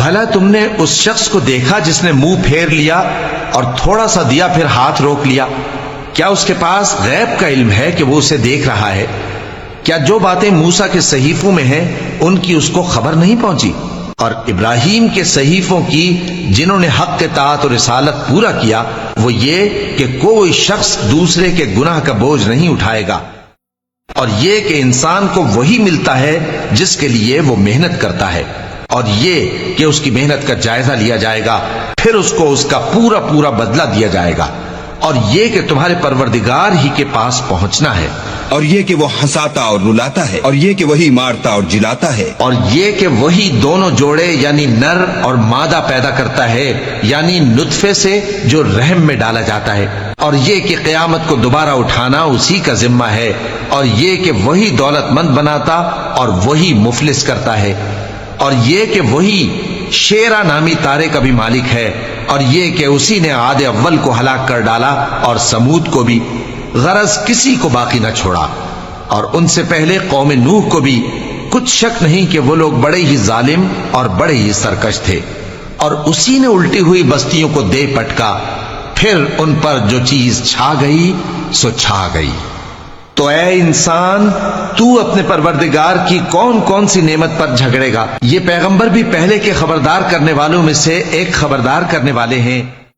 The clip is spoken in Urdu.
بھلا تم نے اس شخص کو دیکھا جس نے منہ پھیر لیا اور تھوڑا سا دیا پھر ہاتھ روک لیا؟ کیا اس کے پاس غیب کا علم ہے کہ وہ اسے دیکھ رہا ہے؟ کیا جو باتیں موسیٰ کے صحیفوں میں ہیں ان کی اس کو خبر نہیں پہنچی؟ اور ابراہیم کے صحیفوں کی جنہوں نے حق اطاعت اور رسالت پورا کیا وہ یہ کہ کوئی شخص دوسرے کے گناہ کا بوجھ نہیں اٹھائے گا، اور یہ کہ انسان کو وہی ملتا ہے جس کے لیے وہ محنت کرتا ہے، اور یہ کہ اس کی محنت کا جائزہ لیا جائے گا، پھر اس کو اس کا پورا پورا بدلہ دیا جائے گا، اور یہ کہ تمہارے پروردگار ہی کے پاس پہنچنا ہے، اور یہ کہ وہ ہنساتا اور رلاتا ہے، اور یہ کہ وہی مارتا اور جلاتا ہے، اور یہ کہ وہی دونوں جوڑے یعنی نر اور مادہ پیدا کرتا ہے یعنی نطفے سے جو رحم میں ڈالا جاتا ہے، اور یہ کہ قیامت کو دوبارہ اٹھانا اسی کا ذمہ ہے، اور یہ کہ وہی دولت مند بناتا اور وہی مفلس کرتا ہے، اور یہ کہ وہی شیرا نامی تارے کا بھی مالک ہے، اور یہ کہ اسی نے عاد اول کو ہلاک کر ڈالا اور سمود کو بھی، غرض کسی کو باقی نہ چھوڑا، اور ان سے پہلے قوم نوح کو بھی۔ کچھ شک نہیں کہ وہ لوگ بڑے ہی ظالم اور بڑے ہی سرکش تھے، اور اسی نے الٹی ہوئی بستیوں کو دے پٹکا، پھر ان پر جو چیز چھا گئی سو چھا گئی۔ تو اے انسان، تو اپنے پروردگار کی کون کون سی نعمت پر جھگڑے گا؟ یہ پیغمبر بھی پہلے کے خبردار کرنے والوں میں سے ایک خبردار کرنے والے ہیں۔